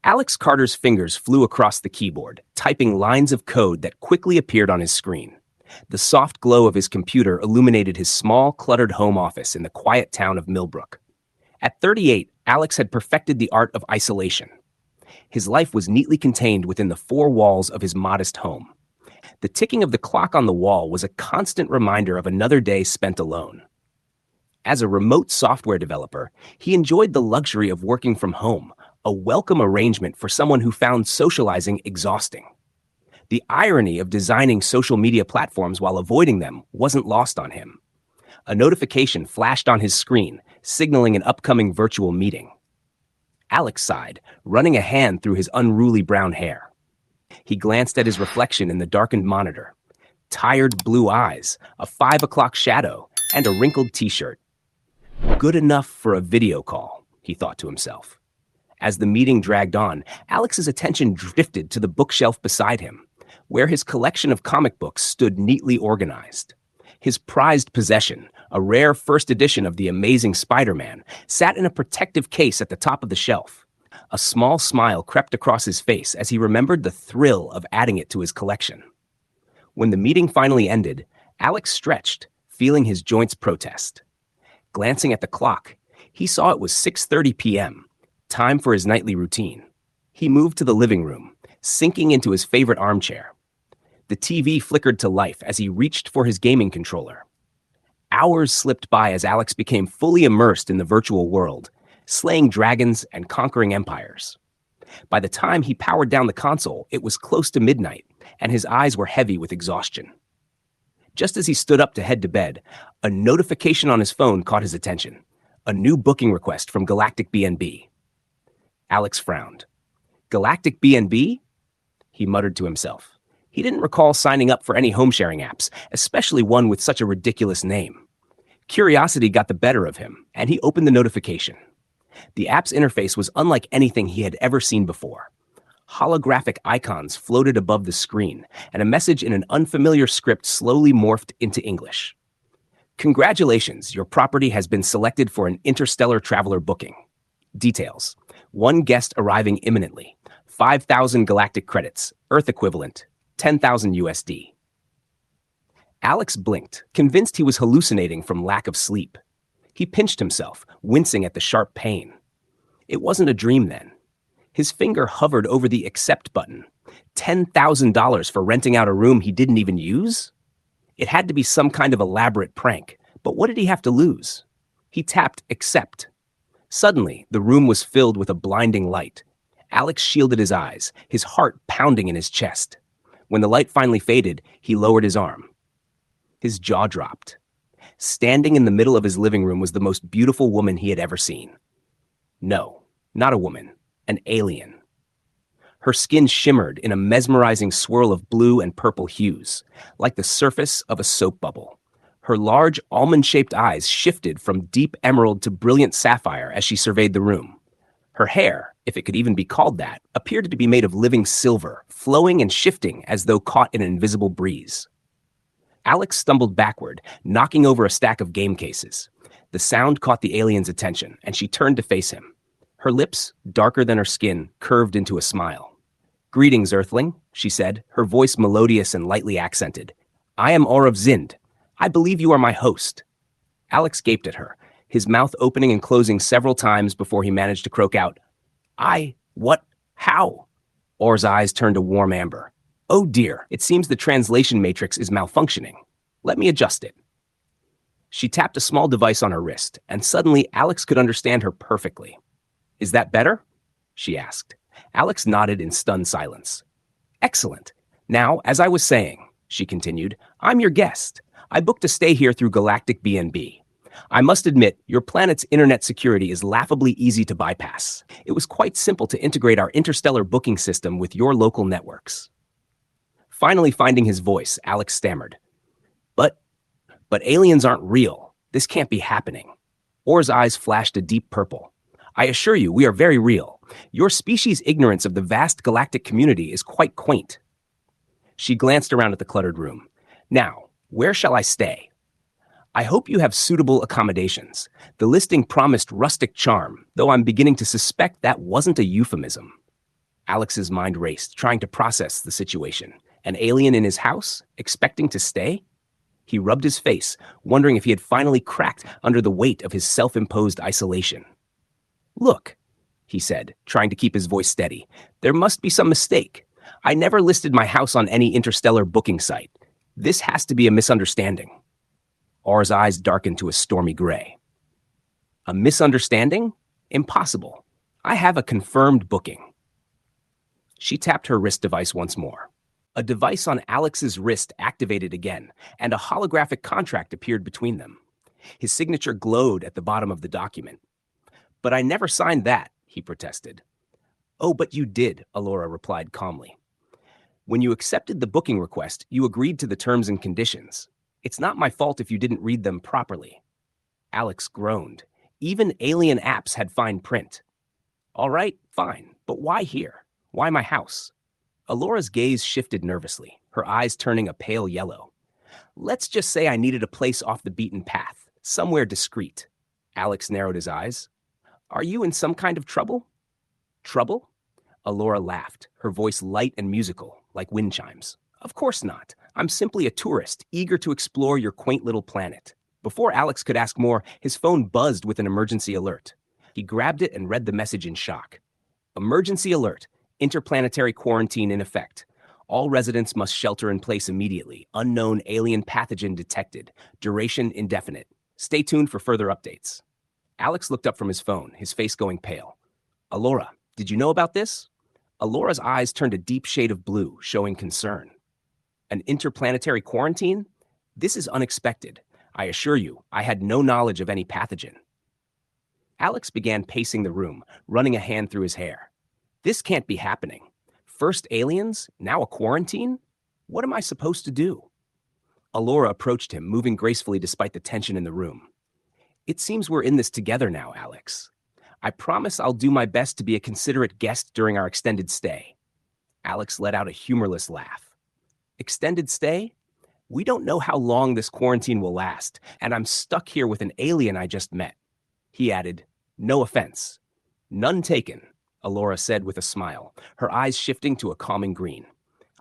Alex Carter's fingers flew across the keyboard, typing lines of code that quickly appeared on his screen. The soft glow of his computer illuminated his small, cluttered home office in the quiet town of Millbrook. At 38, Alex had perfected the art of isolation. His life was neatly contained within the four walls of his modest home. The ticking of the clock on the wall was a constant reminder of another day spent alone. As a remote software developer, he enjoyed the luxury of working from home, a welcome arrangement for someone who found socializing exhausting. The irony of designing social media platforms while avoiding them wasn't lost on him. A notification flashed on his screen, signaling an upcoming virtual meeting. Alex sighed, running a hand through his unruly brown hair. He glanced at his reflection in the darkened monitor. Tired blue eyes, a 5 o'clock shadow, and a wrinkled t-shirt. Good enough for a video call, he thought to himself. As the meeting dragged on, Alex's attention drifted to the bookshelf beside him, where his collection of comic books stood neatly organized. His prized possession, a rare first edition of The Amazing Spider-Man, sat in a protective case at the top of the shelf. A small smile crept across his face as he remembered the thrill of adding it to his collection. When the meeting finally ended, Alex stretched, feeling his joints protest. Glancing at the clock, he saw it was 6:30 p.m., time for his nightly routine. He moved to the living room, sinking into his favorite armchair. The TV flickered to life as he reached for his gaming controller. Hours slipped by as Alex became fully immersed in the virtual world, slaying dragons and conquering empires. By the time he powered down the console, it was close to midnight, and his eyes were heavy with exhaustion. Just as he stood up to head to bed, a notification on his phone caught his attention. A new booking request from Galactic B&B. Alex frowned. Galactic B&B? He muttered to himself. He didn't recall signing up for any home-sharing apps, especially one with such a ridiculous name. Curiosity got the better of him, and he opened the notification. The app's interface was unlike anything he had ever seen before. Holographic icons floated above the screen, and a message in an unfamiliar script slowly morphed into English. Congratulations, your property has been selected for an interstellar traveler booking. Details. 1 guest arriving imminently. 5,000 galactic credits, Earth equivalent, 10,000 USD. Alex blinked, convinced he was hallucinating from lack of sleep. He pinched himself, wincing at the sharp pain. It wasn't a dream then. His finger hovered over the accept button. $10,000 for renting out a room he didn't even use? It had to be some kind of elaborate prank, but what did he have to lose? He tapped accept. Suddenly, the room was filled with a blinding light. Alex shielded his eyes, his heart pounding in his chest. When the light finally faded, he lowered his arm. His jaw dropped. Standing in the middle of his living room was the most beautiful woman he had ever seen. No, not a woman, an alien. Her skin shimmered in a mesmerizing swirl of blue and purple hues, like the surface of a soap bubble. Her large, almond-shaped eyes shifted from deep emerald to brilliant sapphire as she surveyed the room. Her hair, if it could even be called that, appeared to be made of living silver, flowing and shifting as though caught in an invisible breeze. Alex stumbled backward, knocking over a stack of game cases. The sound caught the alien's attention, and she turned to face him. Her lips, darker than her skin, curved into a smile. Greetings, Earthling, she said, her voice melodious and lightly accented. I am Orav Zind. I believe you are my host. Alex gaped at her, his mouth opening and closing several times before he managed to croak out, what, how? Or's eyes turned a warm amber. Oh dear, it seems the translation matrix is malfunctioning. Let me adjust it. She tapped a small device on her wrist, and suddenly Alex could understand her perfectly. Is that better? She asked. Alex nodded in stunned silence. Excellent. Now, as I was saying, she continued, I'm your guest. I booked to stay here through Galactic B&B. I must admit, your planet's internet security is laughably easy to bypass. It was quite simple to integrate our interstellar booking system with your local networks. Finally finding his voice, Alex stammered. But aliens aren't real. This can't be happening. Or's eyes flashed a deep purple. I assure you, we are very real. Your species' ignorance of the vast galactic community is quite quaint. She glanced around at the cluttered room. Now, where shall I stay? I hope you have suitable accommodations. The listing promised rustic charm, though I'm beginning to suspect that wasn't a euphemism. Alex's mind raced, trying to process the situation. An alien in his house, expecting to stay? He rubbed his face, wondering if he had finally cracked under the weight of his self-imposed isolation. "Look," he said, trying to keep his voice steady, "there must be some mistake. I never listed my house on any interstellar booking site. This has to be a misunderstanding." Aura's eyes darkened to a stormy gray. "A misunderstanding? Impossible. I have a confirmed booking." She tapped her wrist device once more. A device on Alex's wrist activated again, and a holographic contract appeared between them. His signature glowed at the bottom of the document. "But I never signed that," he protested. "Oh, but you did," Allora replied calmly. "When you accepted the booking request, you agreed to the terms and conditions. It's not my fault if you didn't read them properly." Alex groaned. Even alien apps had fine print. "All right, fine, but why here? Why my house?" Alora's gaze shifted nervously, her eyes turning a pale yellow. "Let's just say I needed a place off the beaten path, somewhere discreet." Alex narrowed his eyes. "Are you in some kind of trouble?" "Trouble?" Allora laughed, her voice light and musical, like wind chimes. "Of course not. I'm simply a tourist, eager to explore your quaint little planet." Before Alex could ask more, his phone buzzed with an emergency alert. He grabbed it and read the message in shock. "Emergency alert. Interplanetary quarantine in effect. All residents must shelter in place immediately. Unknown alien pathogen detected. Duration indefinite. Stay tuned for further updates." Alex looked up from his phone, his face going pale. "Allora, did you know about this?" Alora's eyes turned a deep shade of blue, showing concern. "An interplanetary quarantine? This is unexpected. I assure you, I had no knowledge of any pathogen." Alex began pacing the room, running a hand through his hair. "This can't be happening. First aliens, now a quarantine? What am I supposed to do?" Allora approached him, moving gracefully despite the tension in the room. "It seems we're in this together now, Alex. I promise I'll do my best to be a considerate guest during our extended stay." Alex let out a humorless laugh. "Extended stay? We don't know how long this quarantine will last, and I'm stuck here with an alien I just met." He added, "No offense." "None taken," Allora said with a smile, her eyes shifting to a calming green.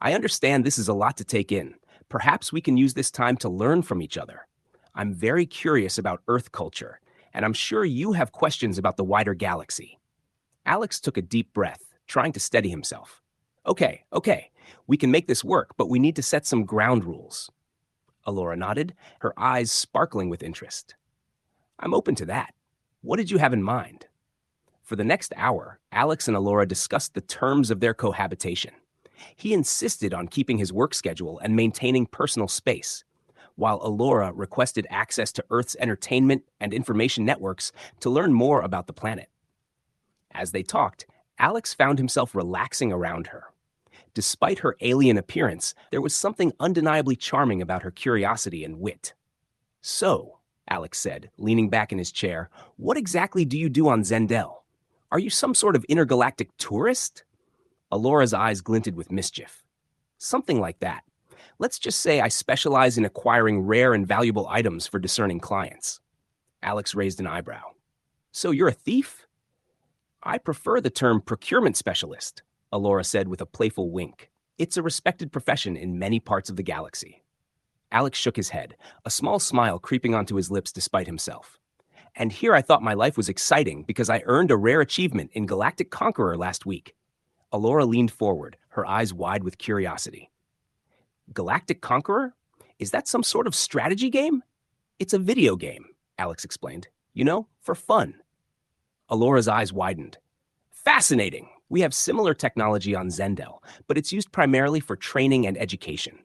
"I understand this is a lot to take in. Perhaps we can use this time to learn from each other. I'm very curious about Earth culture, and I'm sure you have questions about the wider galaxy." Alex took a deep breath, trying to steady himself. Okay, we can make this work, but we need to set some ground rules." Allora nodded, her eyes sparkling with interest. "I'm open to that. What did you have in mind?" For the next hour, Alex and Allora discussed the terms of their cohabitation. He insisted on keeping his work schedule and maintaining personal space, while Allora requested access to Earth's entertainment and information networks to learn more about the planet. As they talked, Alex found himself relaxing around her. Despite her alien appearance, there was something undeniably charming about her curiosity and wit. "So," Alex said, leaning back in his chair, "what exactly do you do on Zendel? Are you some sort of intergalactic tourist?" Alora's eyes glinted with mischief. "Something like that. Let's just say I specialize in acquiring rare and valuable items for discerning clients." Alex raised an eyebrow. "So you're a thief?" "I prefer the term procurement specialist," Allora said with a playful wink. "It's a respected profession in many parts of the galaxy." Alex shook his head, a small smile creeping onto his lips despite himself. "And here I thought my life was exciting because I earned a rare achievement in Galactic Conqueror last week." Allora leaned forward, her eyes wide with curiosity. "Galactic Conqueror? Is that some sort of strategy game?" "It's a video game," Alex explained. "You know, for fun." Alora's eyes widened. "Fascinating! We have similar technology on Zendel, but it's used primarily for training and education.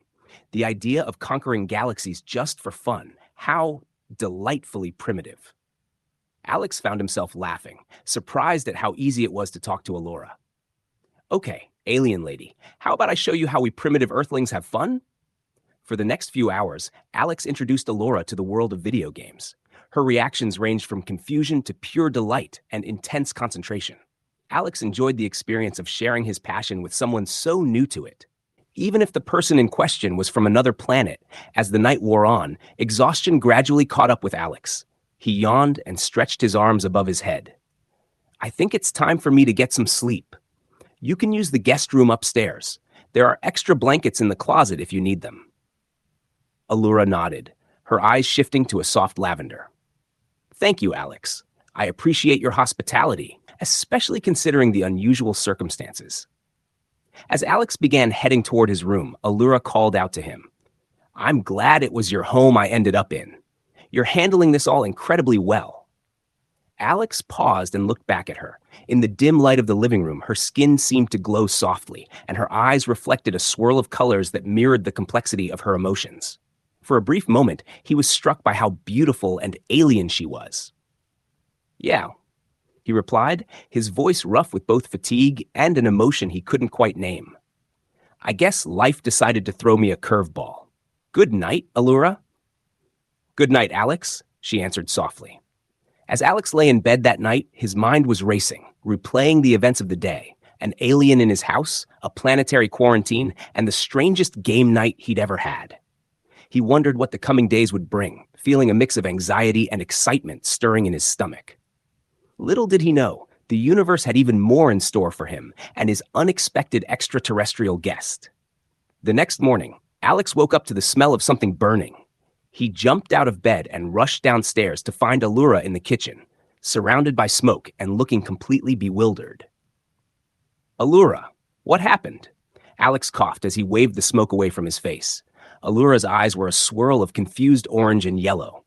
The idea of conquering galaxies just for fun, how delightfully primitive." Alex found himself laughing, surprised at how easy it was to talk to Allora. "Okay, alien lady, how about I show you how we primitive Earthlings have fun?" For the next few hours, Alex introduced Allora to the world of video games. Her reactions ranged from confusion to pure delight and intense concentration. Alex enjoyed the experience of sharing his passion with someone so new to it. Even if the person in question was from another planet, as the night wore on, exhaustion gradually caught up with Alex. He yawned and stretched his arms above his head. "I think it's time for me to get some sleep." You can use the guest room upstairs. There are extra blankets in the closet if you need them. Allura nodded, her eyes shifting to a soft lavender. Thank you, Alex. I appreciate your hospitality, especially considering the unusual circumstances. As Alex began heading toward his room, Allura called out to him. I'm glad it was your home I ended up in. You're handling this all incredibly well. Alex paused and looked back at her. In the dim light of the living room, her skin seemed to glow softly, and her eyes reflected a swirl of colors that mirrored the complexity of her emotions. For a brief moment, he was struck by how beautiful and alien she was. Yeah, he replied, his voice rough with both fatigue and an emotion he couldn't quite name. I guess life decided to throw me a curveball. Good night, Allura. Good night, Alex, she answered softly. As Alex lay in bed that night, his mind was racing, replaying the events of the day, an alien in his house, a planetary quarantine, and the strangest game night he'd ever had. He wondered what the coming days would bring, feeling a mix of anxiety and excitement stirring in his stomach. Little did he know, the universe had even more in store for him and his unexpected extraterrestrial guest. The next morning, Alex woke up to the smell of something burning. He jumped out of bed and rushed downstairs to find Allura in the kitchen, surrounded by smoke and looking completely bewildered. Allura, what happened? Alex coughed as he waved the smoke away from his face. Allura's eyes were a swirl of confused orange and yellow.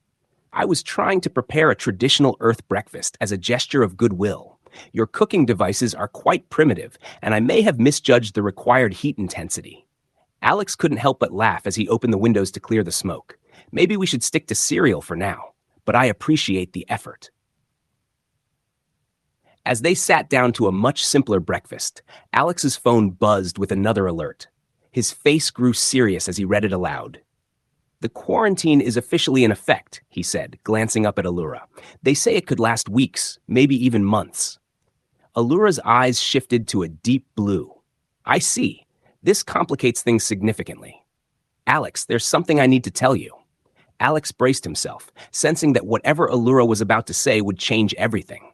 I was trying to prepare a traditional Earth breakfast as a gesture of goodwill. Your cooking devices are quite primitive, and I may have misjudged the required heat intensity. Alex couldn't help but laugh as he opened the windows to clear the smoke. Maybe we should stick to cereal for now, but I appreciate the effort. As they sat down to a much simpler breakfast, Alex's phone buzzed with another alert. His face grew serious as he read it aloud. The quarantine is officially in effect, he said, glancing up at Allura. They say it could last weeks, maybe even months. Allura's eyes shifted to a deep blue. I see. This complicates things significantly. Alex, there's something I need to tell you. Alex braced himself, sensing that whatever Allura was about to say would change everything.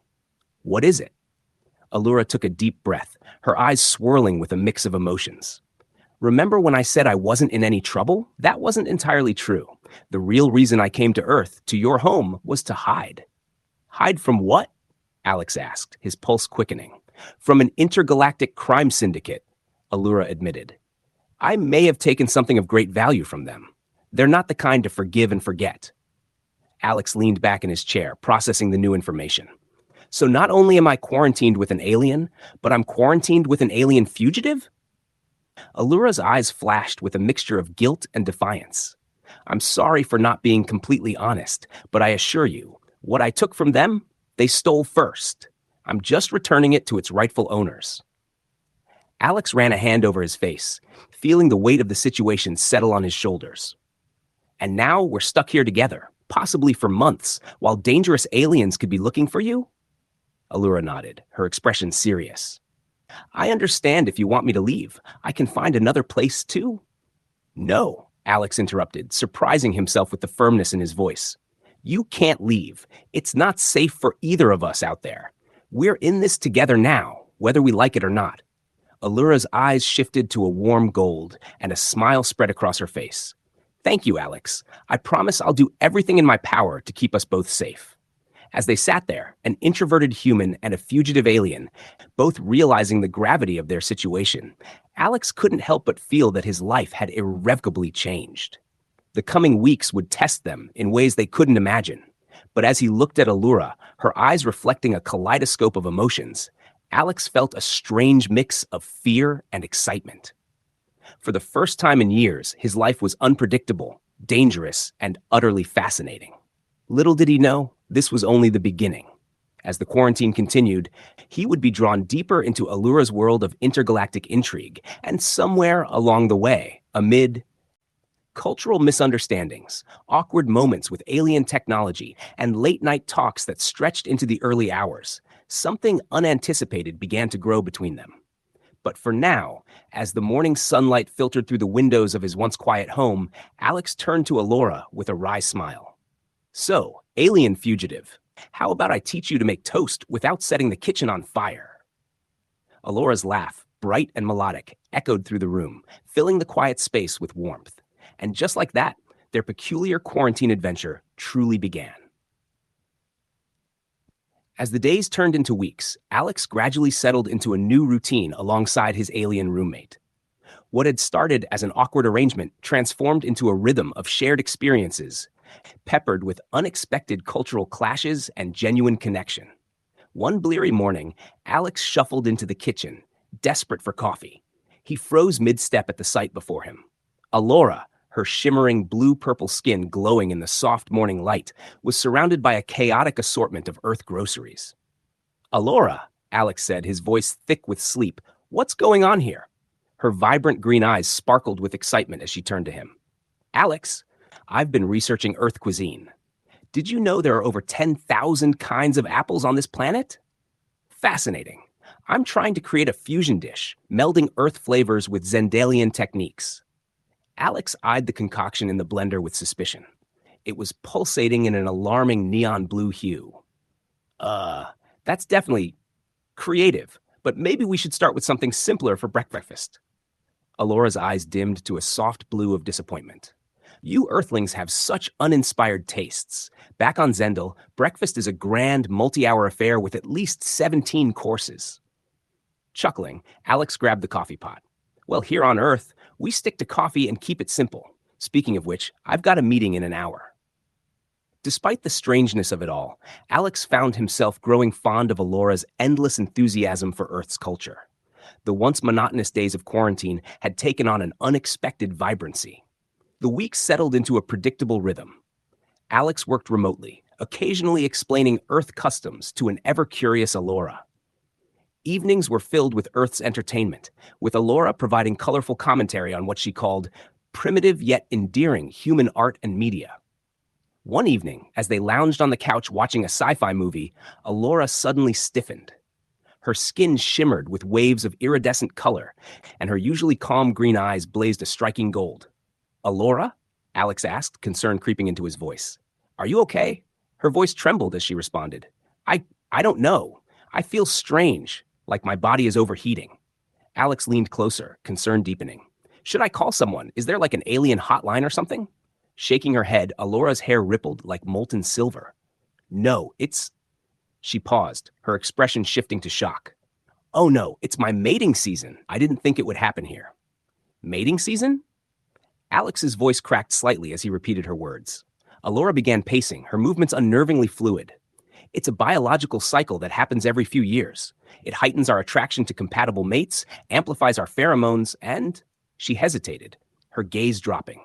What is it? Allura took a deep breath, her eyes swirling with a mix of emotions. Remember when I said I wasn't in any trouble? That wasn't entirely true. The real reason I came to Earth, to your home, was to hide. Hide from what? Alex asked, his pulse quickening. From an intergalactic crime syndicate, Allura admitted. I may have taken something of great value from them. They're not the kind to forgive and forget. Alex leaned back in his chair, processing the new information. So not only am I quarantined with an alien, but I'm quarantined with an alien fugitive? Allura's eyes flashed with a mixture of guilt and defiance. I'm sorry for not being completely honest, but I assure you, what I took from them, they stole first. I'm just returning it to its rightful owners. Alex ran a hand over his face, feeling the weight of the situation settle on his shoulders. And now we're stuck here together, possibly for months, while dangerous aliens could be looking for you? Allura nodded, her expression serious. I understand if you want me to leave. I can find another place too. No, Alex interrupted, surprising himself with the firmness in his voice. You can't leave. It's not safe for either of us out there. We're in this together now, whether we like it or not. Allura's eyes shifted to a warm gold, and a smile spread across her face. Thank you, Alex. I promise I'll do everything in my power to keep us both safe. As they sat there, an introverted human and a fugitive alien, both realizing the gravity of their situation, Alex couldn't help but feel that his life had irrevocably changed. The coming weeks would test them in ways they couldn't imagine. But as he looked at Allura, her eyes reflecting a kaleidoscope of emotions, Alex felt a strange mix of fear and excitement. For the first time in years, his life was unpredictable, dangerous, and utterly fascinating. Little did he know, this was only the beginning. As the quarantine continued, he would be drawn deeper into Allura's world of intergalactic intrigue, and somewhere along the way, amid cultural misunderstandings, awkward moments with alien technology, and late-night talks that stretched into the early hours, something unanticipated began to grow between them. But for now, as the morning sunlight filtered through the windows of his once quiet home, Alex turned to Allura with a wry smile. So, alien fugitive, how about I teach you to make toast without setting the kitchen on fire? Allura's laugh, bright and melodic, echoed through the room, filling the quiet space with warmth. And just like that, their peculiar quarantine adventure truly began. As the days turned into weeks, Alex gradually settled into a new routine alongside his alien roommate. What had started as an awkward arrangement transformed into a rhythm of shared experiences, peppered with unexpected cultural clashes and genuine connection. One bleary morning, Alex shuffled into the kitchen, desperate for coffee. He froze mid-step at the sight before him. Allora, her shimmering blue-purple skin glowing in the soft morning light, was surrounded by a chaotic assortment of Earth groceries. "Allora," Alex said, his voice thick with sleep, "what's going on here?" Her vibrant green eyes sparkled with excitement as she turned to him. "Alex, I've been researching Earth cuisine. Did you know there are over 10,000 kinds of apples on this planet? Fascinating. I'm trying to create a fusion dish, melding Earth flavors with Zendalian techniques." Alex eyed the concoction in the blender with suspicion. It was pulsating in an alarming neon blue hue. That's definitely creative, but maybe we should start with something simpler for breakfast." Alora's eyes dimmed to a soft blue of disappointment. "You Earthlings have such uninspired tastes. Back on Zendal, breakfast is a grand, multi-hour affair with at least 17 courses." Chuckling, Alex grabbed the coffee pot. "Well, here on Earth, we stick to coffee and keep it simple. Speaking of which, I've got a meeting in an hour." Despite the strangeness of it all, Alex found himself growing fond of Alora's endless enthusiasm for Earth's culture. The once monotonous days of quarantine had taken on an unexpected vibrancy. The weeks settled into a predictable rhythm. Alex worked remotely, occasionally explaining Earth customs to an ever-curious Allora. Evenings were filled with Earth's entertainment, with Allora providing colorful commentary on what she called primitive yet endearing human art and media. One evening, as they lounged on the couch watching a sci-fi movie, Allora suddenly stiffened. Her skin shimmered with waves of iridescent color, and her usually calm green eyes blazed a striking gold. "Allora?" Alex asked, concern creeping into his voice. "Are you okay?" Her voice trembled as she responded. I don't know. I feel strange, like my body is overheating." Alex leaned closer, concern deepening. "Should I call someone? Is there like an alien hotline or something?" Shaking her head, Alora's hair rippled like molten silver. "No, it's..." She paused, her expression shifting to shock. "Oh no, it's my mating season. I didn't think it would happen here." "Mating season?" Alex's voice cracked slightly as he repeated her words. Allora began pacing, her movements unnervingly fluid. "It's a biological cycle that happens every few years. It heightens our attraction to compatible mates, amplifies our pheromones, and..." She hesitated, her gaze dropping.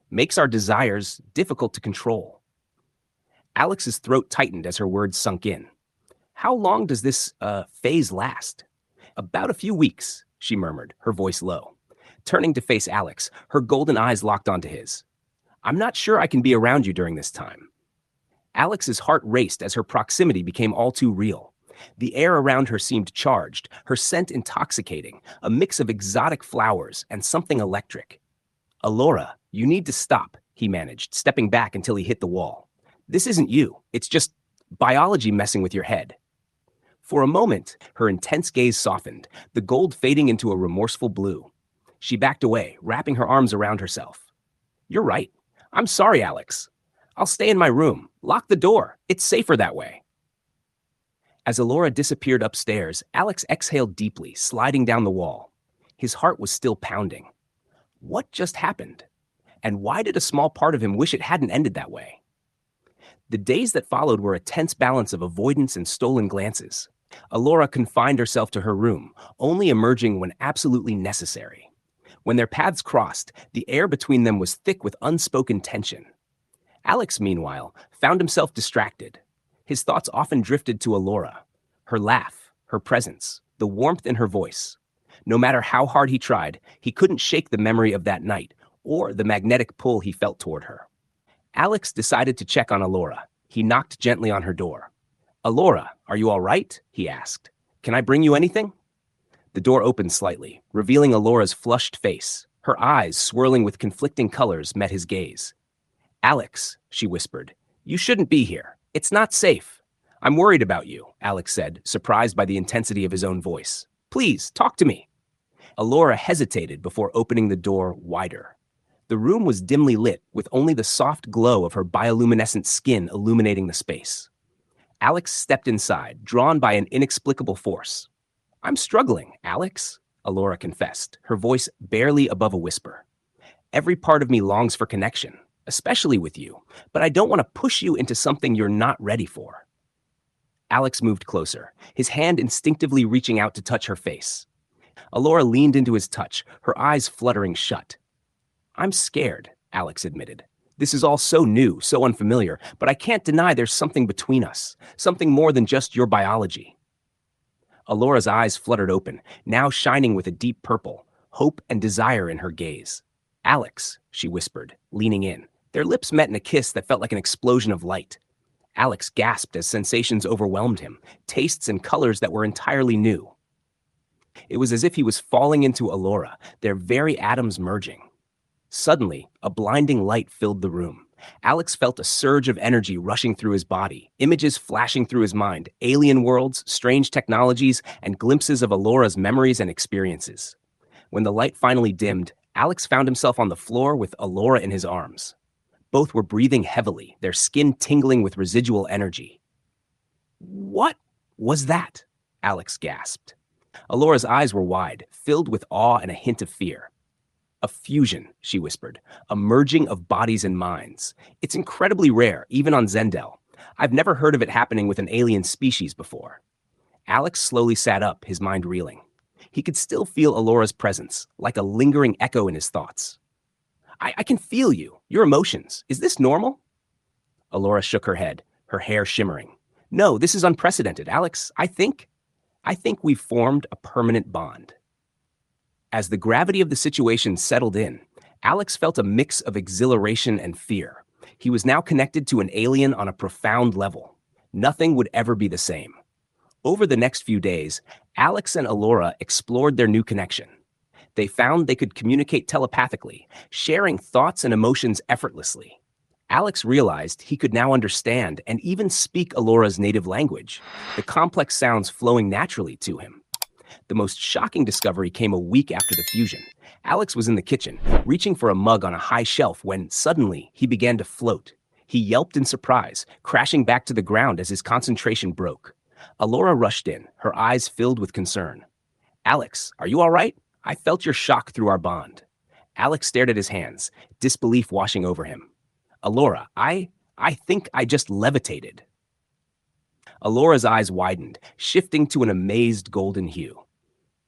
"Makes our desires difficult to control." Alex's throat tightened as her words sunk in. "How long does this, phase last?" "About a few weeks," she murmured, her voice low. Turning to face Alex, her golden eyes locked onto his. "I'm not sure I can be around you during this time." Alex's heart raced as her proximity became all too real. The air around her seemed charged, her scent intoxicating, a mix of exotic flowers and something electric. "Allora, you need to stop," he managed, stepping back until he hit the wall. "This isn't you. It's just biology messing with your head." For a moment, her intense gaze softened, the gold fading into a remorseful blue. She backed away, wrapping her arms around herself. "You're right. I'm sorry, Alex. I'll stay in my room. Lock the door. It's safer that way." As Allora disappeared upstairs, Alex exhaled deeply, sliding down the wall. His heart was still pounding. What just happened? And why did a small part of him wish it hadn't ended that way? The days that followed were a tense balance of avoidance and stolen glances. Allora confined herself to her room, only emerging when absolutely necessary. When their paths crossed, the air between them was thick with unspoken tension. Alex, meanwhile, found himself distracted. His thoughts often drifted to Allora, her laugh, her presence, the warmth in her voice. No matter how hard he tried, he couldn't shake the memory of that night or the magnetic pull he felt toward her. Alex decided to check on Allora. He knocked gently on her door. "Allora, are you all right?" he asked. "Can I bring you anything?" The door opened slightly, revealing Allora's flushed face. Her eyes, swirling with conflicting colors, met his gaze. "Alex," she whispered, "you shouldn't be here. It's not safe." "I'm worried about you," Alex said, surprised by the intensity of his own voice. "Please, talk to me." Allora hesitated before opening the door wider. The room was dimly lit, with only the soft glow of her bioluminescent skin illuminating the space. Alex stepped inside, drawn by an inexplicable force. "I'm struggling, Alex," Allora confessed, her voice barely above a whisper. "Every part of me longs for connection, especially with you, but I don't want to push you into something you're not ready for." Alex moved closer, his hand instinctively reaching out to touch her face. Allora leaned into his touch, her eyes fluttering shut. "I'm scared," Alex admitted. "This is all so new, so unfamiliar, but I can't deny there's something between us, something more than just your biology." Alora's eyes fluttered open, now shining with a deep purple, hope and desire in her gaze. "Alex," she whispered, leaning in. Their lips met in a kiss that felt like an explosion of light. Alex gasped as sensations overwhelmed him, tastes and colors that were entirely new. It was as if he was falling into Allora, their very atoms merging. Suddenly, a blinding light filled the room. Alex felt a surge of energy rushing through his body, images flashing through his mind, alien worlds, strange technologies, and glimpses of Allora's memories and experiences. When the light finally dimmed, Alex found himself on the floor with Allora in his arms. Both were breathing heavily, their skin tingling with residual energy. "What was that?" Alex gasped. Allora's eyes were wide, filled with awe and a hint of fear. "A fusion," she whispered, "a merging of bodies and minds. It's incredibly rare, even on Zendel. I've never heard of it happening with an alien species before." Alex slowly sat up, his mind reeling. He could still feel Allora's presence, like a lingering echo in his thoughts. I can feel you, your emotions. Is this normal?" Allora shook her head, her hair shimmering. "No, this is unprecedented, Alex. I think we've formed a permanent bond." As the gravity of the situation settled in, Alex felt a mix of exhilaration and fear. He was now connected to an alien on a profound level. Nothing would ever be the same. Over the next few days, Alex and Allora explored their new connection. They found they could communicate telepathically, sharing thoughts and emotions effortlessly. Alex realized he could now understand and even speak Allora's native language, the complex sounds flowing naturally to him. The most shocking discovery came a week after the fusion. Alex was in the kitchen, reaching for a mug on a high shelf when, suddenly, he began to float. He yelped in surprise, crashing back to the ground as his concentration broke. Allora rushed in, her eyes filled with concern. "Alex, are you all right? I felt your shock through our bond." Alex stared at his hands, disbelief washing over him. "Allora, I think I just levitated." Allora's eyes widened, shifting to an amazed golden hue.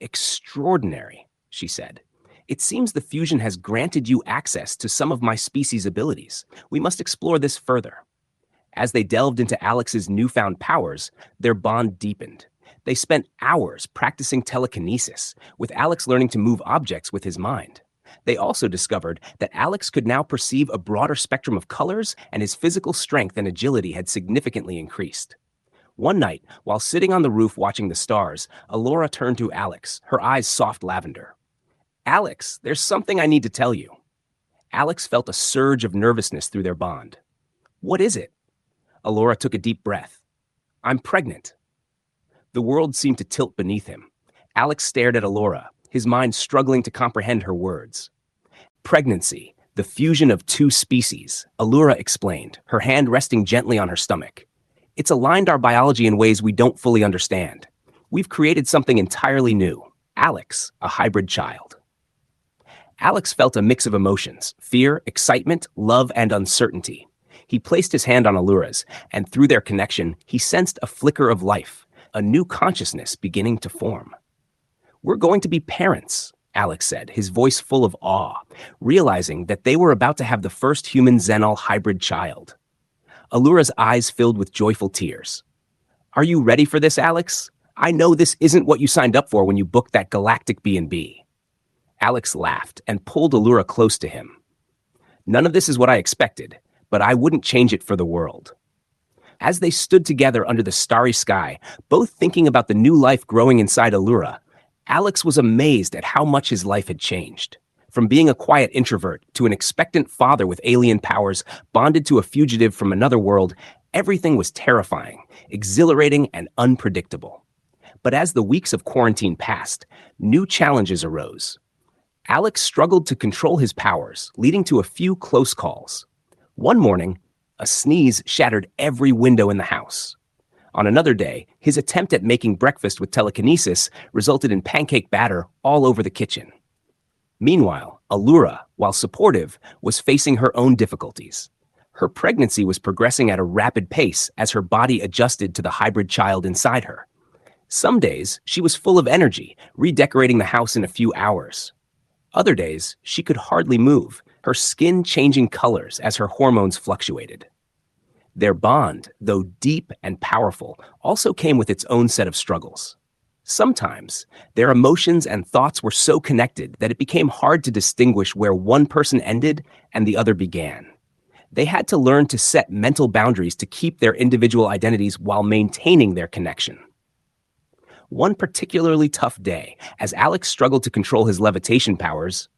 "Extraordinary," she said. "It seems the fusion has granted you access to some of my species' abilities. We must explore this further." As they delved into Alex's newfound powers, their bond deepened. They spent hours practicing telekinesis, with Alex learning to move objects with his mind. They also discovered that Alex could now perceive a broader spectrum of colors, and his physical strength and agility had significantly increased. One night, while sitting on the roof watching the stars, Allora turned to Alex, her eyes soft lavender. "Alex, there's something I need to tell you." Alex felt a surge of nervousness through their bond. "What is it?" Allora took a deep breath. "I'm pregnant." The world seemed to tilt beneath him. Alex stared at Allora, his mind struggling to comprehend her words. "Pregnancy, the fusion of two species," Allura explained, her hand resting gently on her stomach. "It's aligned our biology in ways we don't fully understand. We've created something entirely new. Alex, a hybrid child." Alex felt a mix of emotions: fear, excitement, love, and uncertainty. He placed his hand on Allura's, and through their connection, he sensed a flicker of life, a new consciousness beginning to form. "We're going to be parents," Alex said, his voice full of awe, realizing that they were about to have the first human Xenol hybrid child. Allura's eyes filled with joyful tears. "Are you ready for this, Alex? I know this isn't what you signed up for when you booked that Galactic B&B." Alex laughed and pulled Allura close to him. "None of this is what I expected, but I wouldn't change it for the world." As they stood together under the starry sky, both thinking about the new life growing inside Allura, Alex was amazed at how much his life had changed. From being a quiet introvert to an expectant father with alien powers, bonded to a fugitive from another world, everything was terrifying, exhilarating, and unpredictable. But as the weeks of quarantine passed, new challenges arose. Alex struggled to control his powers, leading to a few close calls. One morning, a sneeze shattered every window in the house. On another day, his attempt at making breakfast with telekinesis resulted in pancake batter all over the kitchen. Meanwhile, Allura, while supportive, was facing her own difficulties. Her pregnancy was progressing at a rapid pace as her body adjusted to the hybrid child inside her. Some days, she was full of energy, redecorating the house in a few hours. Other days, she could hardly move, her skin changing colors as her hormones fluctuated. Their bond, though deep and powerful, also came with its own set of struggles. Sometimes, their emotions and thoughts were so connected that it became hard to distinguish where one person ended and the other began. They had to learn to set mental boundaries to keep their individual identities while maintaining their connection. One particularly tough day, as Alex struggled to control his levitation powers,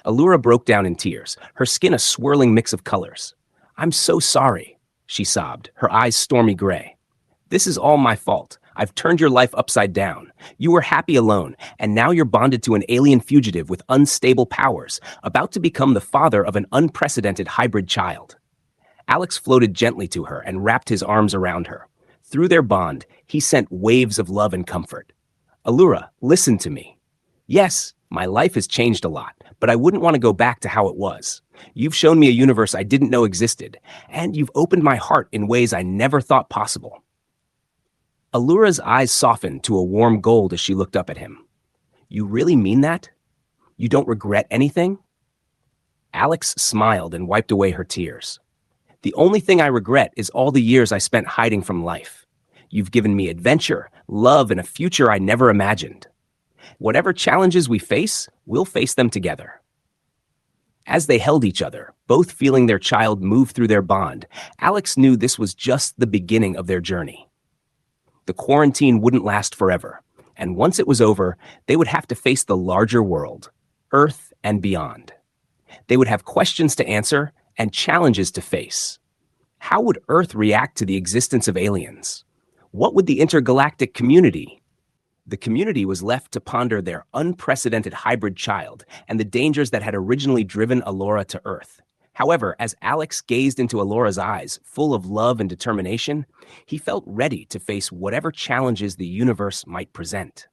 Allura broke down in tears, her skin a swirling mix of colors. "I'm so sorry," she sobbed, her eyes stormy gray. "This is all my fault. I've turned your life upside down. You were happy alone, and now you're bonded to an alien fugitive with unstable powers, about to become the father of an unprecedented hybrid child." Alex floated gently to her and wrapped his arms around her. Through their bond, he sent waves of love and comfort. "Allura, listen to me. Yes, my life has changed a lot, but I wouldn't want to go back to how it was. You've shown me a universe I didn't know existed, and you've opened my heart in ways I never thought possible." Allura's eyes softened to a warm gold as she looked up at him. "You really mean that? You don't regret anything?" Alex smiled and wiped away her tears. "The only thing I regret is all the years I spent hiding from life. You've given me adventure, love, and a future I never imagined. Whatever challenges we face, we'll face them together." As they held each other, both feeling their child move through their bond, Alex knew this was just the beginning of their journey. The quarantine wouldn't last forever, and once it was over, they would have to face the larger world, Earth and beyond. They would have questions to answer and challenges to face. How would Earth react to the existence of aliens? What would the intergalactic community? The community was left to ponder their unprecedented hybrid child and the dangers that had originally driven Allura to Earth. However, as Alex gazed into Allura's eyes, full of love and determination, he felt ready to face whatever challenges the universe might present.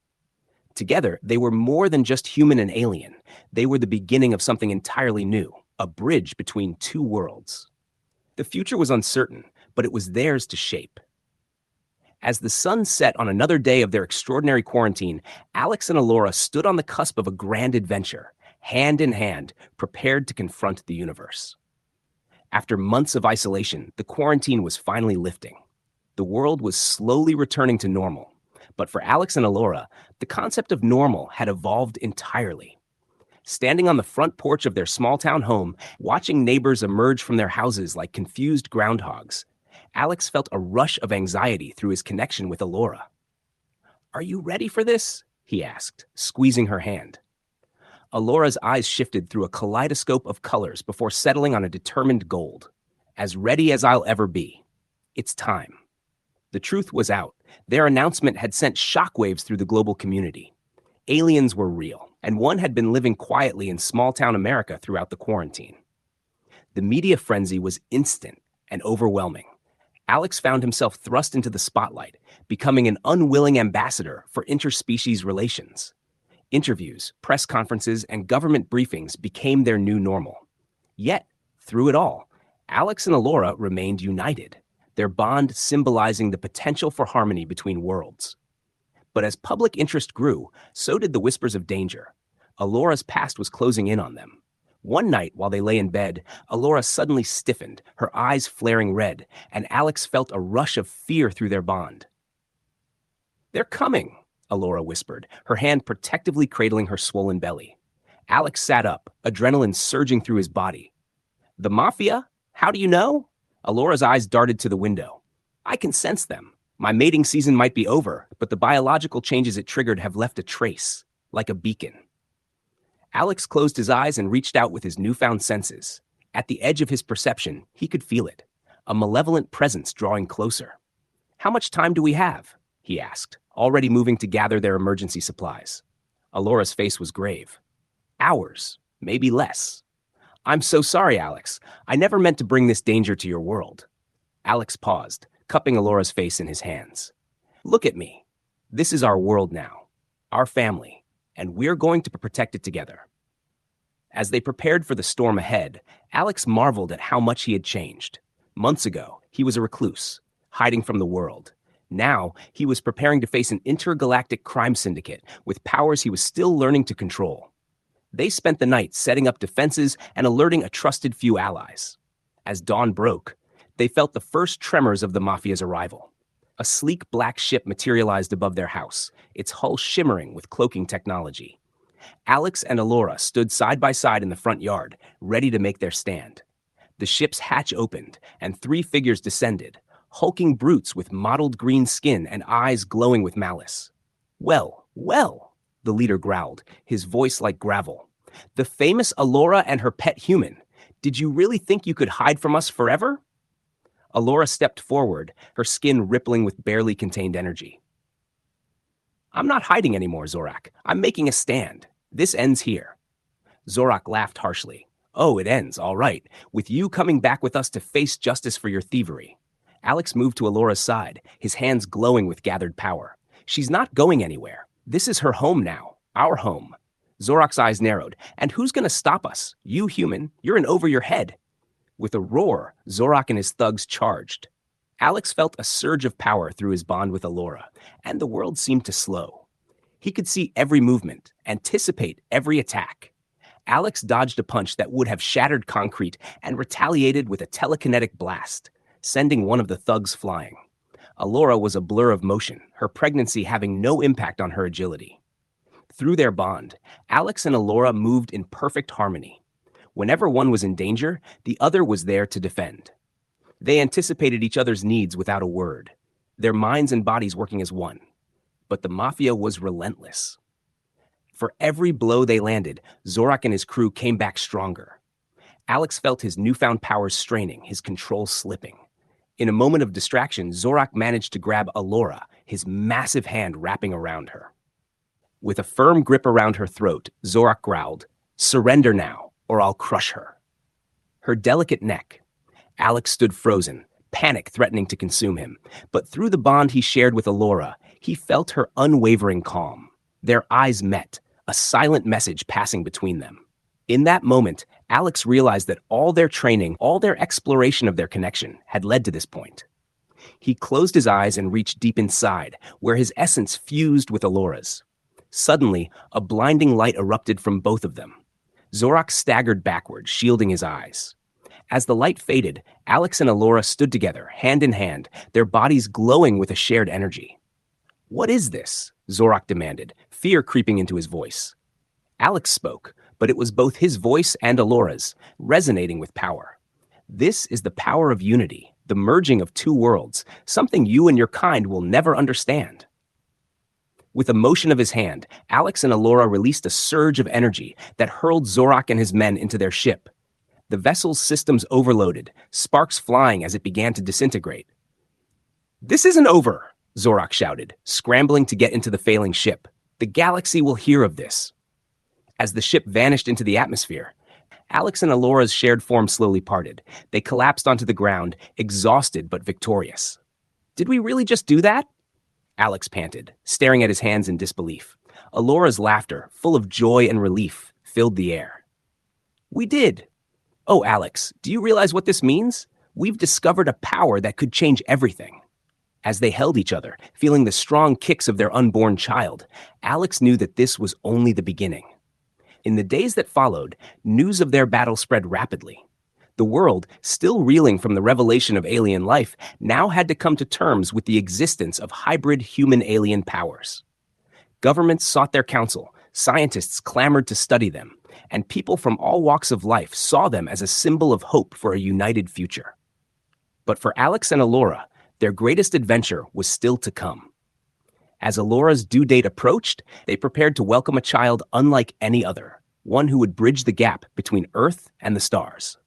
Together, they were more than just human and alien. They were the beginning of something entirely new, a bridge between two worlds. The future was uncertain, but it was theirs to shape. As the sun set on another day of their extraordinary quarantine, Alex and Allura stood on the cusp of a grand adventure, hand in hand, prepared to confront the universe. After months of isolation, the quarantine was finally lifting. The world was slowly returning to normal. But for Alex and Allura, the concept of normal had evolved entirely. Standing on the front porch of their small-town home, watching neighbors emerge from their houses like confused groundhogs, Alex felt a rush of anxiety through his connection with Allura. "Are you ready for this?" he asked, squeezing her hand. Allura's eyes shifted through a kaleidoscope of colors before settling on a determined gold. "As ready as I'll ever be. It's time." The truth was out. Their announcement had sent shockwaves through the global community. Aliens were real, and one had been living quietly in small-town America throughout the quarantine. The media frenzy was instant and overwhelming. Alex found himself thrust into the spotlight, becoming an unwilling ambassador for interspecies relations. Interviews, press conferences, and government briefings became their new normal. Yet, through it all, Alex and Allura remained united, their bond symbolizing the potential for harmony between worlds. But as public interest grew, so did the whispers of danger. Allura's past was closing in on them. One night, while they lay in bed, Allura suddenly stiffened, her eyes flaring red, and Alex felt a rush of fear through their bond. "They're coming," Allura whispered, her hand protectively cradling her swollen belly. Alex sat up, adrenaline surging through his body. "The Mafia? How do you know?" Allura's eyes darted to the window. "I can sense them. My mating season might be over, but the biological changes it triggered have left a trace, like a beacon." Alex closed his eyes and reached out with his newfound senses. At the edge of his perception, he could feel it, a malevolent presence drawing closer. "How much time do we have?" he asked, already moving to gather their emergency supplies. Allora's face was grave. Hours, maybe less. I'm so sorry, Alex. I never meant to bring this danger to your world. Alex paused, cupping Allora's face in his hands. Look at me. This is our world now, our family, and we're going to protect it together. As they prepared for the storm ahead, Alex marveled at how much he had changed. Months ago, he was a recluse, hiding from the world. Now, he was preparing to face an intergalactic crime syndicate with powers he was still learning to control. They spent the night setting up defenses and alerting a trusted few allies. As dawn broke, they felt the first tremors of the Mafia's arrival. A sleek black ship materialized above their house, its hull shimmering with cloaking technology. Alex and Allora stood side by side in the front yard, ready to make their stand. The ship's hatch opened, and 3 figures descended, hulking brutes with mottled green skin and eyes glowing with malice. Well, the leader growled, his voice like gravel. The famous Allora and her pet human. Did you really think you could hide from us forever? Allora stepped forward, her skin rippling with barely contained energy. I'm not hiding anymore, Zorak. I'm making a stand. This ends here. Zorak laughed harshly. Oh, it ends, all right, with you coming back with us to face justice for your thievery. Alex moved to Allora's side, his hands glowing with gathered power. She's not going anywhere. This is her home now, our home. Zorak's eyes narrowed. And who's going to stop us? You, human. You're in over your head. With a roar, Zorak and his thugs charged. Alex felt a surge of power through his bond with Allora, and the world seemed to slow. He could see every movement, anticipate every attack. Alex dodged a punch that would have shattered concrete and retaliated with a telekinetic blast, sending one of the thugs flying. Allora was a blur of motion, her pregnancy having no impact on her agility. Through their bond, Alex and Allora moved in perfect harmony. Whenever one was in danger, the other was there to defend. They anticipated each other's needs without a word, their minds and bodies working as one. But the Mafia was relentless. For every blow they landed, Zorak and his crew came back stronger. Alex felt his newfound powers straining, his control slipping. In a moment of distraction, Zorak managed to grab Allora, his massive hand wrapping around her. With a firm grip around her throat, Zorak growled, "Surrender now, or I'll crush her." Her delicate neck. Alex stood frozen, panic threatening to consume him. But through the bond he shared with Allora, he felt her unwavering calm. Their eyes met, a silent message passing between them. In that moment, Alex realized that all their training, all their exploration of their connection, had led to this point. He closed his eyes and reached deep inside, where his essence fused with Allora's. Suddenly, a blinding light erupted from both of them. Zorak staggered backward, shielding his eyes. As the light faded, Alex and Allora stood together, hand in hand, their bodies glowing with a shared energy. "What is this?" Zorak demanded, fear creeping into his voice. Alex spoke, but it was both his voice and Allora's, resonating with power. "This is the power of unity, the merging of two worlds, something you and your kind will never understand." With a motion of his hand, Alex and Allora released a surge of energy that hurled Zorak and his men into their ship. The vessel's systems overloaded, sparks flying as it began to disintegrate. "This isn't over," Zorak shouted, scrambling to get into the failing ship. "The galaxy will hear of this." As the ship vanished into the atmosphere, Alex and Allora's shared form slowly parted. They collapsed onto the ground, exhausted but victorious. "Did we really just do that?" Alex panted, staring at his hands in disbelief. Allora's laughter, full of joy and relief, filled the air. "We did. Oh, Alex, do you realize what this means? We've discovered a power that could change everything." As they held each other, feeling the strong kicks of their unborn child, Alex knew that this was only the beginning. In the days that followed, news of their battle spread rapidly. The world, still reeling from the revelation of alien life, now had to come to terms with the existence of hybrid human-alien powers. Governments sought their counsel, scientists clamored to study them, and people from all walks of life saw them as a symbol of hope for a united future. But for Alex and Allora, their greatest adventure was still to come. As Allora's due date approached, they prepared to welcome a child unlike any other, one who would bridge the gap between Earth and the stars.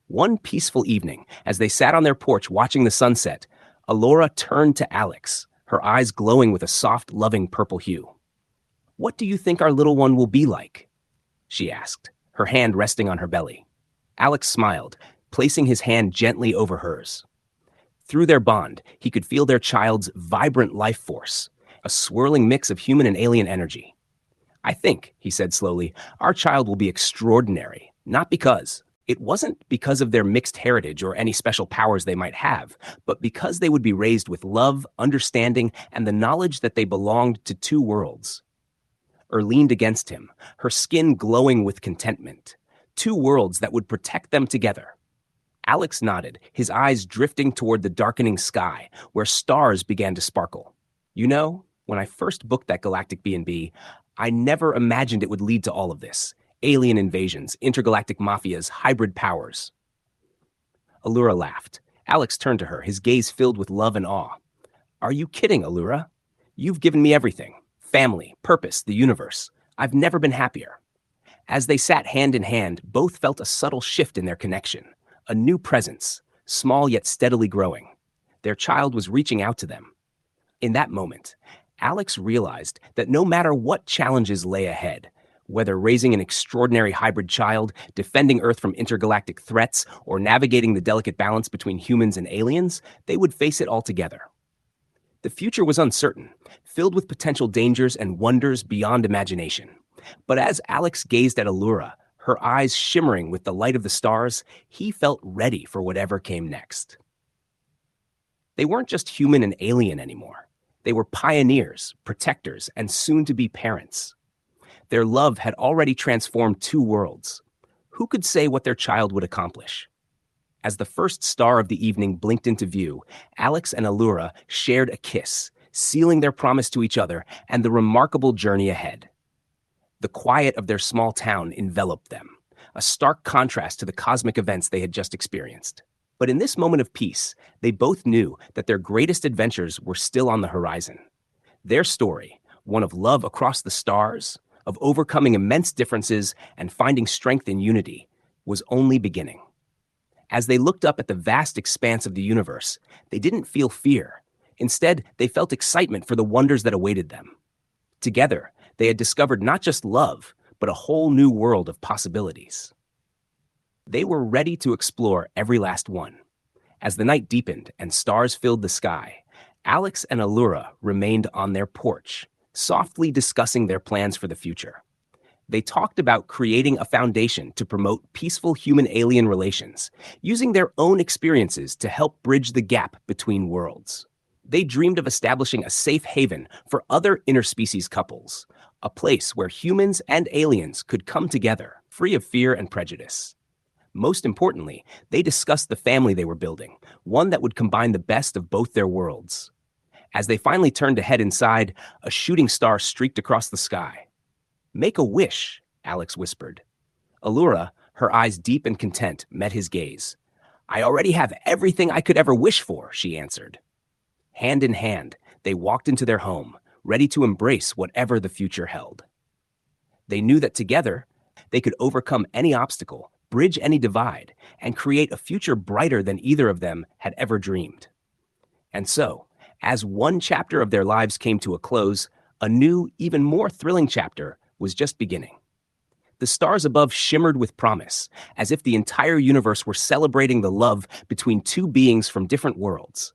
One peaceful evening, as they sat on their porch watching the sunset, Allora turned to Alex, her eyes glowing with a soft, loving purple hue. "What do you think our little one will be like?" she asked, her hand resting on her belly. Alex smiled, placing his hand gently over hers. Through their bond, he could feel their child's vibrant life force, a swirling mix of human and alien energy. "I think," he said slowly, "our child will be extraordinary, not because. It wasn't because of their mixed heritage or any special powers they might have, but because they would be raised with love, understanding, and the knowledge that they belonged to two worlds." Leaned against him, her skin glowing with contentment. Two worlds that would protect them together. Alex nodded, his eyes drifting toward the darkening sky, where stars began to sparkle. "You know, when I first booked that galactic B&B, I never imagined it would lead to all of this. Alien invasions, intergalactic mafias, hybrid powers." Allura laughed. Alex turned to her, his gaze filled with love and awe. "Are you kidding, Allura? You've given me everything. Family, purpose, the universe. I've never been happier." As they sat hand in hand, both felt a subtle shift in their connection. A new presence, small yet steadily growing. Their child was reaching out to them. In that moment, Alex realized that no matter what challenges lay ahead, whether raising an extraordinary hybrid child, defending Earth from intergalactic threats, or navigating the delicate balance between humans and aliens, they would face it all together. The future was uncertain, filled with potential dangers and wonders beyond imagination. But as Alex gazed at Allura, her eyes shimmering with the light of the stars, he felt ready for whatever came next. They weren't just human and alien anymore. They were pioneers, protectors, and soon-to-be parents. Their love had already transformed two worlds. Who could say what their child would accomplish? As the first star of the evening blinked into view, Alex and Allura shared a kiss, sealing their promise to each other and the remarkable journey ahead. The quiet of their small town enveloped them, a stark contrast to the cosmic events they had just experienced. But in this moment of peace, they both knew that their greatest adventures were still on the horizon. Their story, one of love across the stars, of overcoming immense differences and finding strength in unity, was only beginning. As they looked up at the vast expanse of the universe, they didn't feel fear. Instead, they felt excitement for the wonders that awaited them. Together, they had discovered not just love, but a whole new world of possibilities. They were ready to explore every last one. As the night deepened and stars filled the sky, Alex and Allura remained on their porch, softly discussing their plans for the future. They talked about creating a foundation to promote peaceful human-alien relations, using their own experiences to help bridge the gap between worlds. They dreamed of establishing a safe haven for other interspecies couples, a place where humans and aliens could come together, free of fear and prejudice. Most importantly, they discussed the family they were building, one that would combine the best of both their worlds. As they finally turned to head inside, a shooting star streaked across the sky. "Make a wish," Alex whispered. Allura, her eyes deep and content, met his gaze. "I already have everything I could ever wish for," she answered. Hand in hand, they walked into their home, ready to embrace whatever the future held. They knew that together, they could overcome any obstacle, bridge any divide, and create a future brighter than either of them had ever dreamed. And so, as one chapter of their lives came to a close, a new, even more thrilling chapter was just beginning. The stars above shimmered with promise, as if the entire universe were celebrating the love between two beings from different worlds.